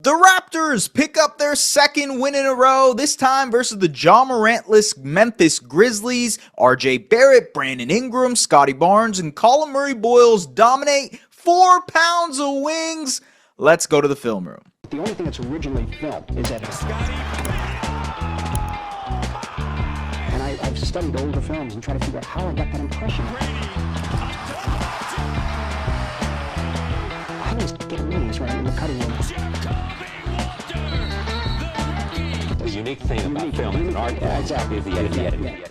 The Raptors pick up their second win in a row, this time versus the Ja Morant-less Memphis Grizzlies. RJ Barrett, Brandon Ingram, Scottie Barnes, and Collin Murray-Boyles dominate 4 pounds of wings. Let's go to the film room. The only thing that's originally filmed is that Scottie. And I've studied older films and tried to figure out how I got that impression. I was getting amazed when I'm in the cutting room. The unique thing about film is an art form. Exactly. Is the editing.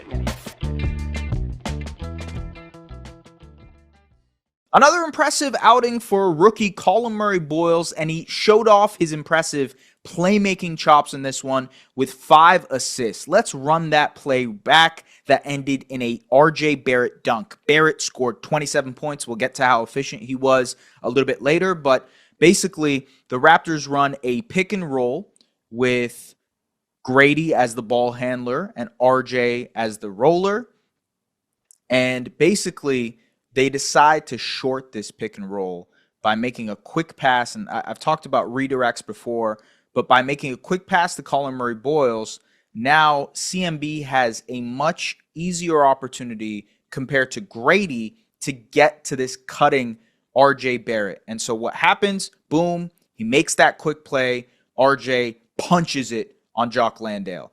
Another impressive outing for rookie Collin Murray-Boyles, and he showed off his impressive playmaking chops in this one with 5 assists. Let's run that play back that ended in a RJ Barrett dunk. Barrett scored 27 points. We'll get to how efficient he was a little bit later, but basically the Raptors run a pick and roll with Grady as the ball handler and RJ as the roller, and basically they decide to short this pick and roll by making a quick pass. And I've talked about redirects before, but by making a quick pass to Collin Murray-Boyles, now CMB has a much easier opportunity compared to Grady to get to this cutting RJ Barrett. And so what happens? Boom, he makes that quick play. RJ punches it on Jock Landale.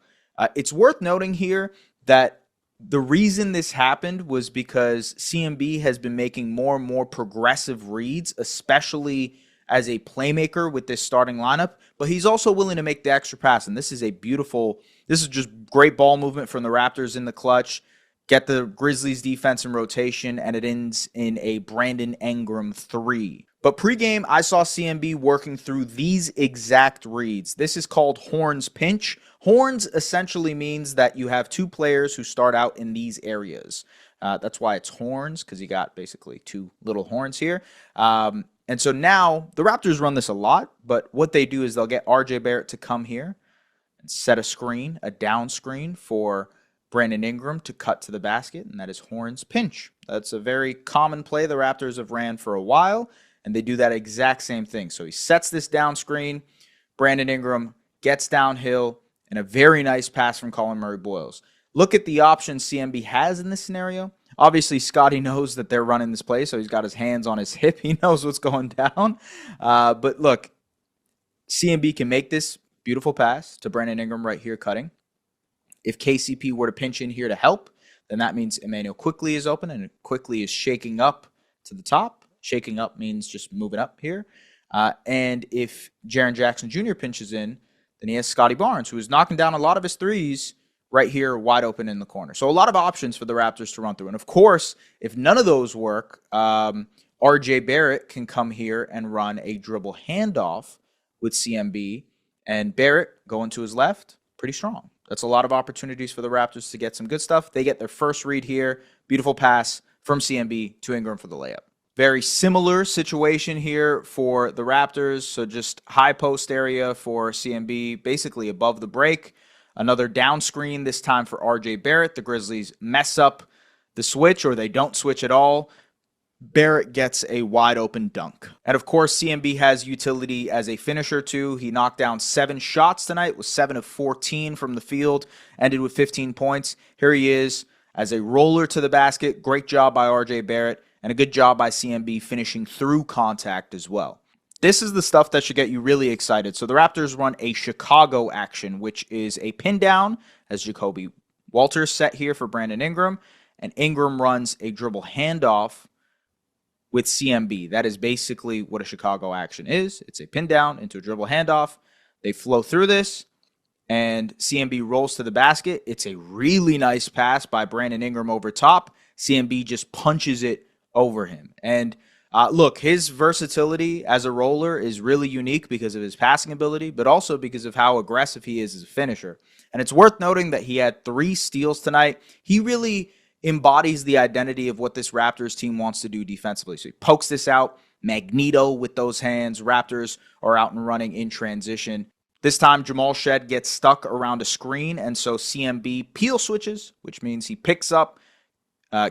It's worth noting here that the reason this happened was because CMB has been making more and more progressive reads, especially as a playmaker with this starting lineup, but he's also willing to make the extra pass. And this is just great ball movement from the Raptors in the clutch, get the Grizzlies defense in rotation, and it ends in a Brandon Ingram 3. But pregame, I saw CMB working through these exact reads. This is called Horns Pinch. Horns essentially means that you have 2 players who start out in these areas. That's why it's horns, because you got basically 2 little horns here. And so now the Raptors run this a lot, but what they do is they'll get RJ Barrett to come here and set a screen, a down screen for Brandon Ingram to cut to the basket, and that is Horns Pinch. That's a very common play the Raptors have ran for a while, and they do that exact same thing. So he sets this down screen, Brandon Ingram gets downhill, and a very nice pass from Collin Murray-Boyles. Look at the options CMB has in this scenario. Obviously, Scottie knows that they're running this play, so he's got his hands on his hip. He knows what's going down. But look, CMB can make this beautiful pass to Brandon Ingram right here cutting. If KCP were to pinch in here to help, then that means Emmanuel Quickley is open, and Quickley is shaking up to the top. Shaking up means just moving up here. And if Jaren Jackson Jr. pinches in, then he has Scottie Barnes, who is knocking down a lot of his threes right here wide open in the corner. So a lot of options for the Raptors to run through. And of course, if none of those work, RJ Barrett can come here and run a dribble handoff with CMB. And Barrett going to his left, pretty strong. That's a lot of opportunities for the Raptors to get some good stuff. They get their first read here. Beautiful pass from CMB to Ingram for the layup. Very similar situation here for the Raptors. So just high post area for CMB, basically above the break. Another down screen, this time for RJ Barrett. The Grizzlies mess up the switch, or they don't switch at all. Barrett gets a wide open dunk. And of course, CMB has utility as a finisher too. He knocked down 7 shots tonight, was 7 of 14 from the field, ended with 15 points. Here he is as a roller to the basket. Great job by RJ Barrett, and a good job by CMB finishing through contact as well. This is the stuff that should get you really excited. So the Raptors run a Chicago action, which is a pin down, as Jacoby Walters set here for Brandon Ingram, and Ingram runs a dribble handoff with CMB. That is basically what a Chicago action is. It's a pin down into a dribble handoff. They flow through this, and CMB rolls to the basket. It's a really nice pass by Brandon Ingram over top. CMB just punches it over him. And look, his versatility as a roller is really unique because of his passing ability, but also because of how aggressive he is as a finisher. And it's worth noting that he had 3 steals tonight. He really embodies the identity of what this Raptors team wants to do defensively. So he pokes this out, Magneto with those hands. Raptors are out and running in transition. This time, Jamal Shed gets stuck around a screen, and so CMB peel switches, which means he picks up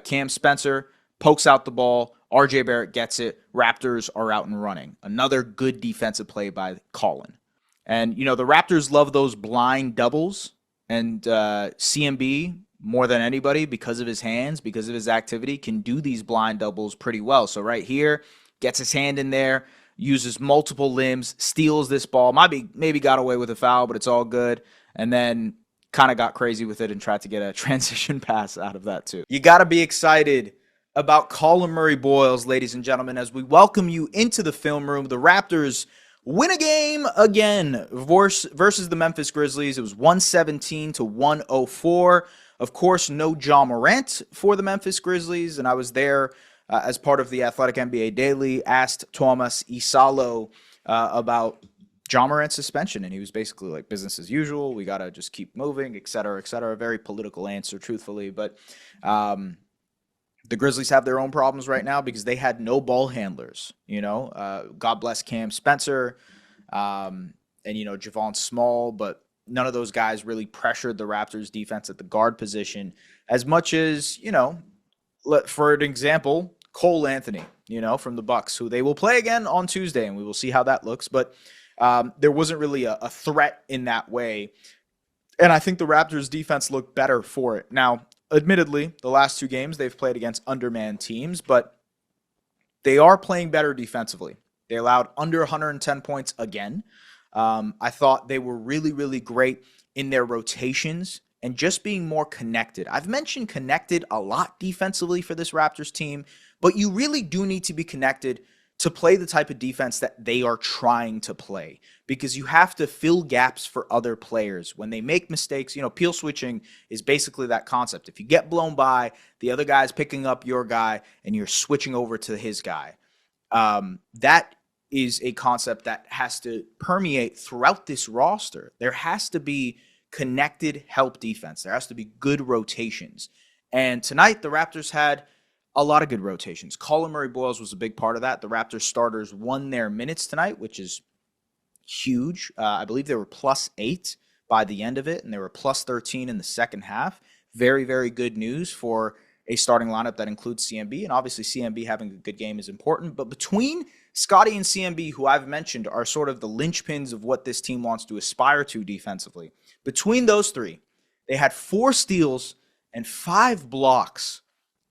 Cam Spencer, pokes out the ball. RJ Barrett gets it. Raptors are out and running. Another good defensive play by Collin. And, the Raptors love those blind doubles. And CMB, more than anybody, because of his hands, because of his activity, can do these blind doubles pretty well. So right here, gets his hand in there, uses multiple limbs, steals this ball. Maybe got away with a foul, but it's all good. And then kind of got crazy with it and tried to get a transition pass out of that too. You got to be excited about Collin Murray-Boyles, ladies and gentlemen, as we welcome you into the film room. The Raptors win a game again versus the Memphis Grizzlies. It was 117-104. Of course, no Ja Morant for the Memphis Grizzlies, and I was there as part of the Athletic NBA Daily, asked Thomas Isalo about Ja Morant's suspension, and he was basically like, business as usual, we got to just keep moving, et cetera, et cetera. A very political answer, truthfully, but the Grizzlies have their own problems right now because they had no ball handlers, God bless Cam Spencer and, Javon Small, but none of those guys really pressured the Raptors defense at the guard position as much as, for an example, Cole Anthony, from the Bucks, who they will play again on Tuesday, and we will see how that looks. But there wasn't really a threat in that way. And I think the Raptors defense looked better for it. Now, admittedly, the last two games they've played against undermanned teams, but they are playing better defensively. They allowed under 110 points again. I thought they were really, really great in their rotations and just being more connected. I've mentioned connected a lot defensively for this Raptors team, but you really do need to be connected to play the type of defense that they are trying to play, because you have to fill gaps for other players when they make mistakes. Peel switching is basically that concept. If you get blown by, the other guy's picking up your guy and you're switching over to his guy. That is a concept that has to permeate throughout this roster. There has to be connected help defense. There has to be good rotations. And tonight, the Raptors had a lot of good rotations. Collin Murray-Boyles was a big part of that. The Raptors starters won their minutes tonight, which is huge. I believe they were +8 by the end of it, and they were +13 in the second half. Very, very good news for a starting lineup that includes CMB, and obviously CMB having a good game is important. But between Scottie and CMB, who I've mentioned are sort of the linchpins of what this team wants to aspire to defensively, between those three, they had 4 steals and 5 blocks,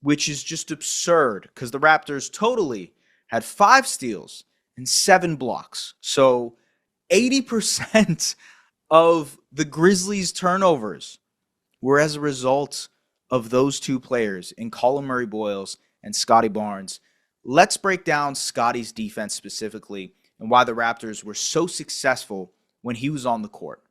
which is just absurd because the Raptors totally had 5 steals and 7 blocks. So 80% of the Grizzlies' turnovers were as a result of those two players in Collin Murray-Boyles and Scottie Barnes. Let's break down Scottie's defense specifically and why the Raptors were so successful when he was on the court.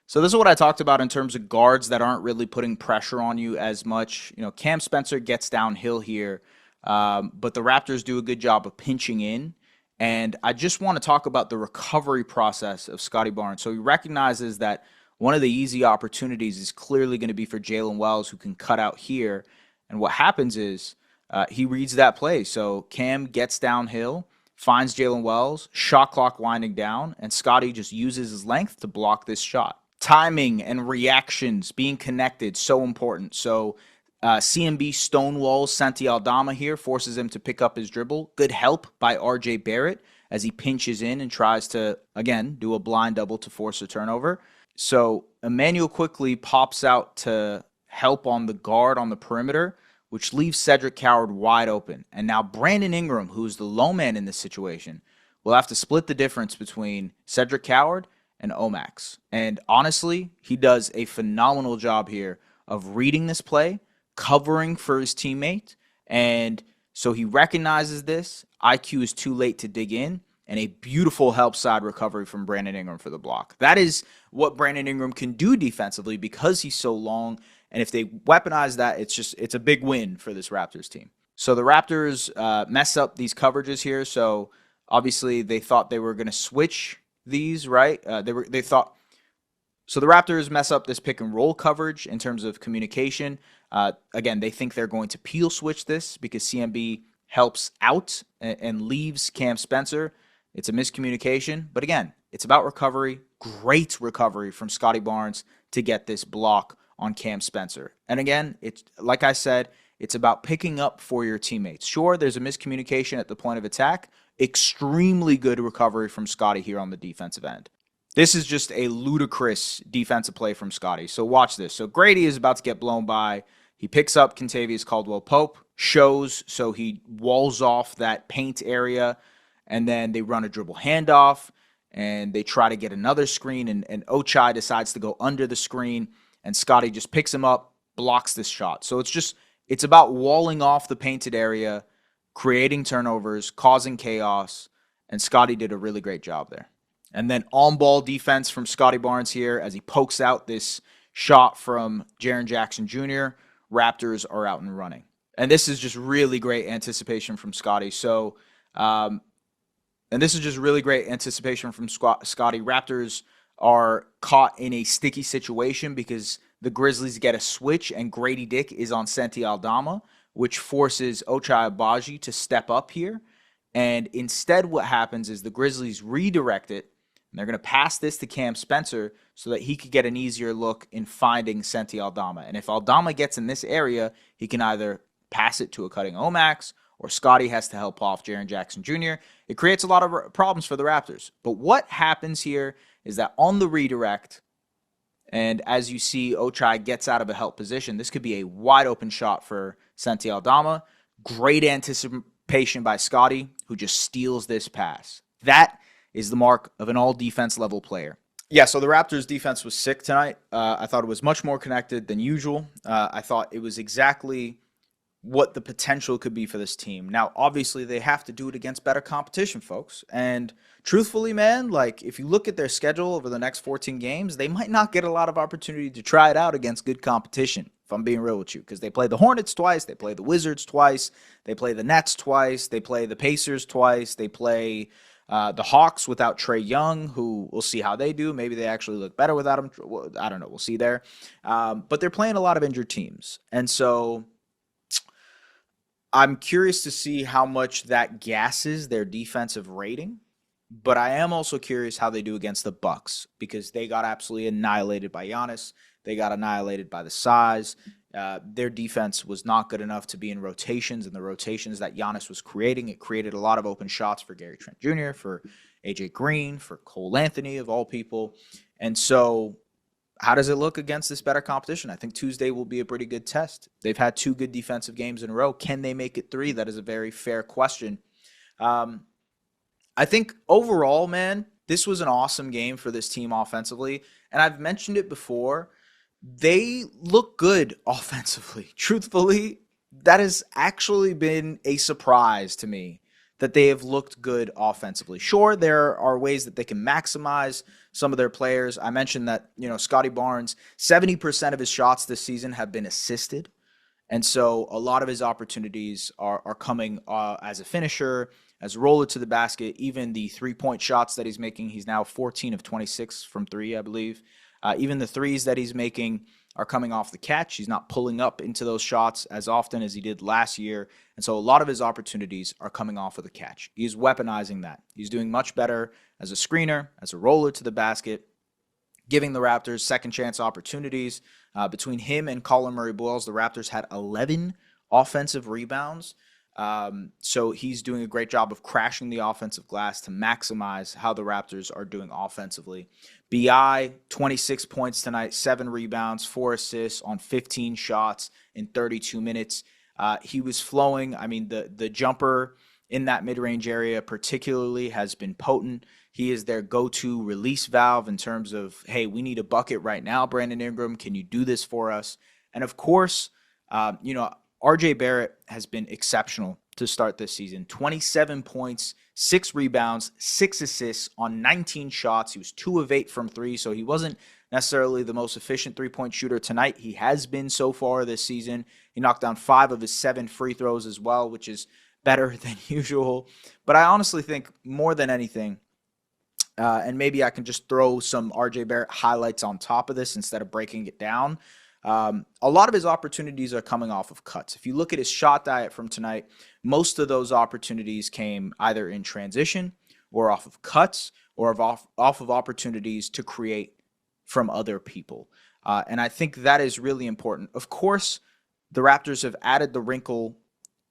So this is what I talked about in terms of guards that aren't really putting pressure on you as much. Cam Spencer gets downhill here, but the Raptors do a good job of pinching in. And I just want to talk about the recovery process of Scottie Barnes. So he recognizes that one of the easy opportunities is clearly going to be for Jalen Wells, who can cut out here. And what happens is he reads that play. So Cam gets downhill, finds Jalen Wells, shot clock winding down, and Scottie just uses his length to block this shot. Timing and reactions, being connected, so important. So CMB stonewalls Santi Aldama here, forces him to pick up his dribble. Good help by RJ Barrett as he pinches in and tries to, again, do a blind double to force a turnover. So Emmanuel quickly pops out to help on the guard on the perimeter, which leaves Cedric Coward wide open. And now Brandon Ingram, who's the low man in this situation, will have to split the difference between Cedric Coward and Omax. And honestly, he does a phenomenal job here of reading this play, covering for his teammate. And so he recognizes this. IQ is too late to dig in. And a beautiful help side recovery from Brandon Ingram for the block. That is what Brandon Ingram can do defensively because he's so long. And if they weaponize that, it's a big win for this Raptors team. So the Raptors mess up these coverages here. So obviously they thought they were going to switch these, right? So the Raptors mess up this pick and roll coverage in terms of communication. Again, they think they're going to peel switch this because CMB helps out and leaves Cam Spencer. It's a miscommunication, but again, it's about recovery. Great recovery from Scottie Barnes to get this block on Cam Spencer. And again, it's like I said, it's about picking up for your teammates. Sure, there's a miscommunication at the point of attack. Extremely good recovery from Scottie here on the defensive end. This is just a ludicrous defensive play from Scottie. So watch this. So Grady is about to get blown by. He picks up Kentavious Caldwell-Pope, shows, so he walls off that paint area, and then they run a dribble handoff, and they try to get another screen, and Ochai decides to go under the screen, and Scottie just picks him up, blocks this shot. So it's about walling off the painted area, creating turnovers, causing chaos, and Scottie did a really great job there. And then on-ball defense from Scottie Barnes here as he pokes out this shot from Jaren Jackson Jr. Raptors are out and running. And this is just really great anticipation from Scottie. So, and this is just really great anticipation from Scottie. Raptors are caught in a sticky situation because the Grizzlies get a switch and Grady Dick is on Santi Aldama, which forces Ochai Agbaji to step up here. And instead what happens is the Grizzlies redirect it, and they're going to pass this to Cam Spencer so that he could get an easier look in finding Santi Aldama. And if Aldama gets in this area, he can either pass it to a cutting Omax or Scottie has to help off Jaren Jackson Jr. It creates a lot of problems for the Raptors. But what happens here is that on the redirect, and as you see, Ochai gets out of a help position, this could be a wide open shot for Santi Aldama. Great anticipation by Scottie, who just steals this pass. That is the mark of an all-defense level player. Yeah, so the Raptors' defense was sick tonight. I thought it was much more connected than usual. I thought it was exactly what the potential could be for this team. Now, obviously, they have to do it against better competition, folks. And truthfully, man, like if you look at their schedule over the next 14 games, they might not get a lot of opportunity to try it out against good competition, if I'm being real with you, because they play the Hornets twice, they play the Wizards twice, they play the Nets twice, they play the Pacers twice, they play the Hawks without Trae Young, who we'll see how they do. Maybe they actually look better without him. I don't know. We'll see there. But they're playing a lot of injured teams. And so I'm curious to see how much that gasses their defensive rating. But I am also curious how they do against the Bucks, because they got absolutely annihilated by Giannis. They got annihilated by the size. Their defense was not good enough to be in rotations, and the rotations that Giannis was creating, it created a lot of open shots for Gary Trent Jr., for AJ Green, for Cole Anthony, of all people. And so how does it look against this better competition? I think Tuesday will be a pretty good test. They've had 2 good defensive games in a row. Can they make it 3? That is a very fair question. I think overall, man, this was an awesome game for this team offensively. And I've mentioned it before. They look good offensively. Truthfully, that has actually been a surprise to me that they have looked good offensively. Sure, there are ways that they can maximize some of their players. I mentioned that, Scottie Barnes, 70% of his shots this season have been assisted. And so a lot of his opportunities are coming as a finisher, as a roller to the basket. Even the three-point shots that he's making, he's now 14 of 26 from 3, I believe. Even the threes that he's making are coming off the catch. He's not pulling up into those shots as often as he did last year. And so a lot of his opportunities are coming off of the catch. He's weaponizing that. He's doing much better as a screener, as a roller to the basket, giving the Raptors second chance opportunities. Between him and Collin Murray-Boyles, the Raptors had 11 offensive rebounds. So he's doing a great job of crashing the offensive glass to maximize how the Raptors are doing offensively. BI, 26 points tonight, 7 rebounds, 4 assists on 15 shots in 32 minutes. He was flowing. I mean, the jumper in that mid-range area particularly has been potent. He is their go-to release valve in terms of, hey, we need a bucket right now, Brandon Ingram. Can you do this for us? And of course, RJ Barrett has been exceptional to start this season. 27 points, 6 rebounds, 6 assists on 19 shots. He was 2 of 8 from 3, so he wasn't necessarily the most efficient three-point shooter tonight. He has been so far this season. He knocked down 5 of his 7 free throws as well, which is better than usual. But I honestly think more than anything, and maybe I can just throw some RJ Barrett highlights on top of this instead of breaking it down. A lot of his opportunities are coming off of cuts. If you look at his shot diet from tonight, most of those opportunities came either in transition or off of cuts or off of opportunities to create from other people. And I think that is really important. Of course, the Raptors have added the wrinkle,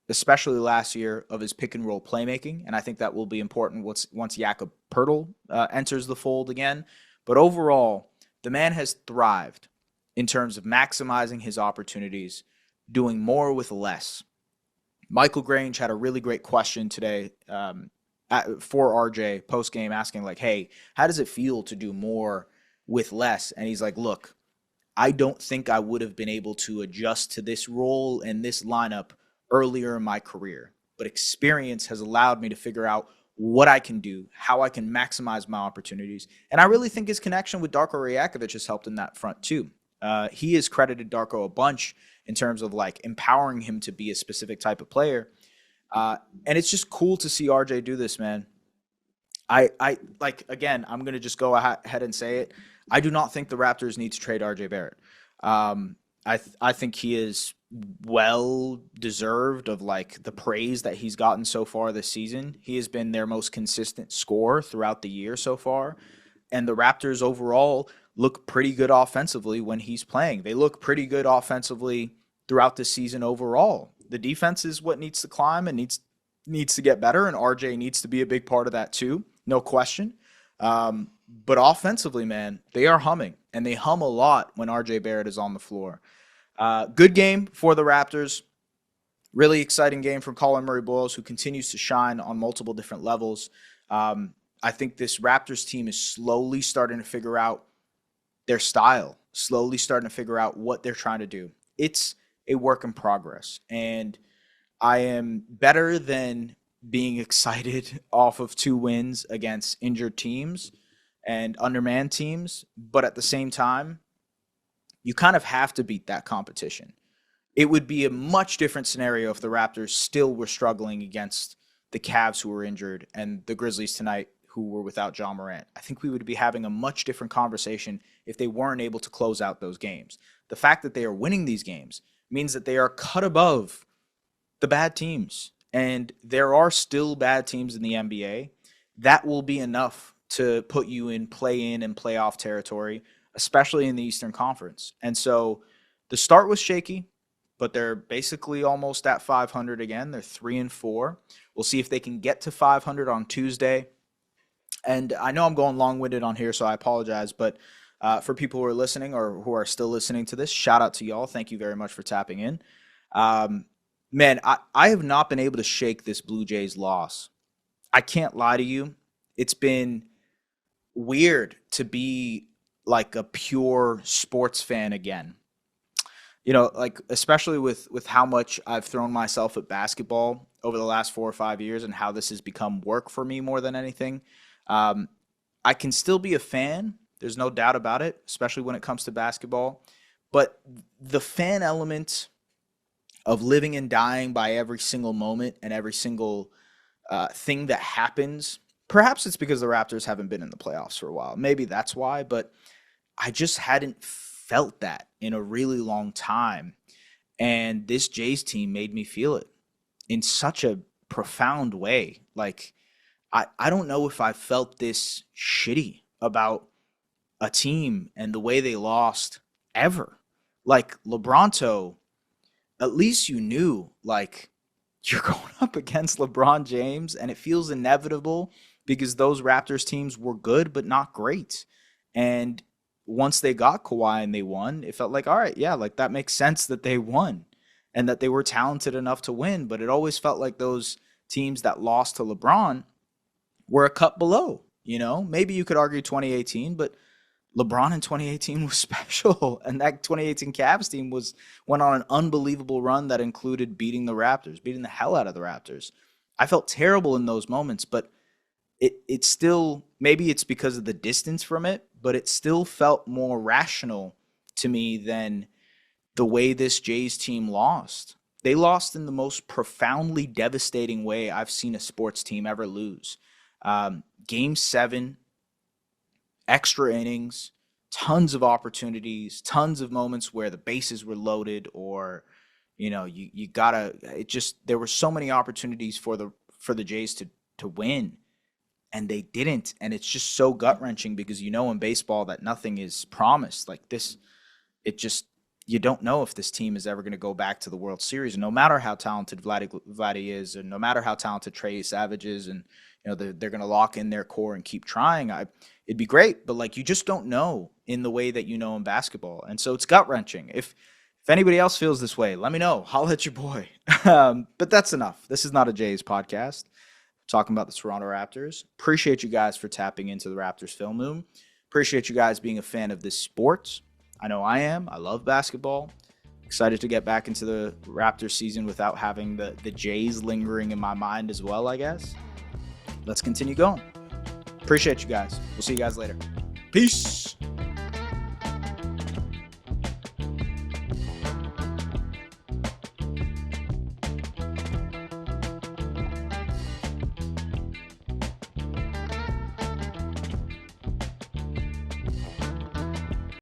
especially last year, of his pick and roll playmaking. And I think that will be important once Jakob Poeltl enters the fold again. But overall, the man has thrived in terms of maximizing his opportunities, doing more with less. Michael Grange had a really great question today for RJ post game, asking like, "Hey, how does it feel to do more with less?" And he's like, "Look, I don't think I would have been able to adjust to this role and this lineup earlier in my career, but experience has allowed me to figure out what I can do, how I can maximize my opportunities." And I really think his connection with Darko Rajakovic has helped in that front too. He has credited Darko a bunch in terms of like empowering him to be a specific type of player. And it's just cool to see RJ do this, man. I like, again, I'm going to just go ahead and say it. I do not think the Raptors need to trade RJ Barrett. I think he is well deserved of like the praise that he's gotten so far this season. He has been their most consistent scorer throughout the year so far. And the Raptors overall look pretty good offensively when he's playing. They look pretty good offensively throughout the season overall. The defense is what needs to climb and needs to get better, and RJ needs to be a big part of that too, no question. But offensively, man, they are humming, and they hum a lot when RJ Barrett is on the floor. Good game for the Raptors. Really exciting game from Collin Murray-Boyles, who continues to shine on multiple different levels. I think this Raptors team is slowly starting to figure out their style, slowly starting to figure out what they're trying to do. It's a work in progress, and I am better than being excited off of 2 wins against injured teams and undermanned teams, but at the same time, you kind of have to beat that competition. It would be a much different scenario if the Raptors still were struggling against the Cavs, who were injured, and the Grizzlies tonight, who were without Ja Morant. I think we would be having a much different conversation if they weren't able to close out those games. The fact that they are winning these games means that they are cut above the bad teams. And there are still bad teams in the NBA. That will be enough to put you in play-in and playoff territory, especially in the Eastern Conference. And so the start was shaky, but they're basically almost at 500 again. They're 3-4. We'll see if they can get to 500 on Tuesday. And I know I'm going long-winded on here, so I apologize. But for people who are listening or who are still listening to this, shout out to y'all. Thank you very much for tapping in. Man, I have not been able to shake this Blue Jays loss. I can't lie to you. It's been weird to be like a pure sports fan again. You know, like especially with how much I've thrown myself at basketball over the last 4 or 5 years and how this has become work for me more than anything. I can still be a fan. There's no doubt about it, especially when it comes to basketball. But the fan element of living and dying by every single moment and every single thing that happens, perhaps it's because the Raptors haven't been in the playoffs for a while. Maybe that's why, but I just hadn't felt that in a really long time. And this Jays team made me feel it in such a profound way. Like, I don't know if I felt this shitty about a team and the way they lost ever. Like, LeBronto, at least you knew, like, you're going up against LeBron James, and it feels inevitable because those Raptors teams were good but not great. And once they got Kawhi and they won, it felt like, all right, yeah, like that makes sense that they won and that they were talented enough to win. But it always felt like those teams that lost to LeBron were a cut below, you know? Maybe you could argue 2018, but LeBron in 2018 was special. And that 2018 Cavs team went on an unbelievable run that included beating the Raptors, beating the hell out of the Raptors. I felt terrible in those moments, but it still, maybe it's because of the distance from it, but it still felt more rational to me than the way this Jays team lost. They lost in the most profoundly devastating way I've seen a sports team ever lose. Game 7, extra innings, tons of opportunities, tons of moments where the bases were loaded, or, you know, you gotta, there were so many opportunities for the Jays to win, and they didn't. And it's just so gut-wrenching because you know in baseball that nothing is promised. Like this, you don't know if this team is ever going to go back to the World Series. And no matter how talented Vladdy is, and no matter how talented Trey Savage is, and you know they're going to lock in their core and keep trying. it'd be great. But like, you just don't know in the way that you know in basketball. And so it's gut wrenching. If anybody else feels this way, let me know. Holla at your boy. But that's enough. This is not a Jays podcast. Talking about the Toronto Raptors. Appreciate you guys for tapping into the Raptors film room. Appreciate you guys being a fan of this sport. I know I am. I love basketball. Excited to get back into the Raptors season without having the Jays lingering in my mind as well, I guess. Let's continue going. Appreciate you guys. We'll see you guys later. Peace.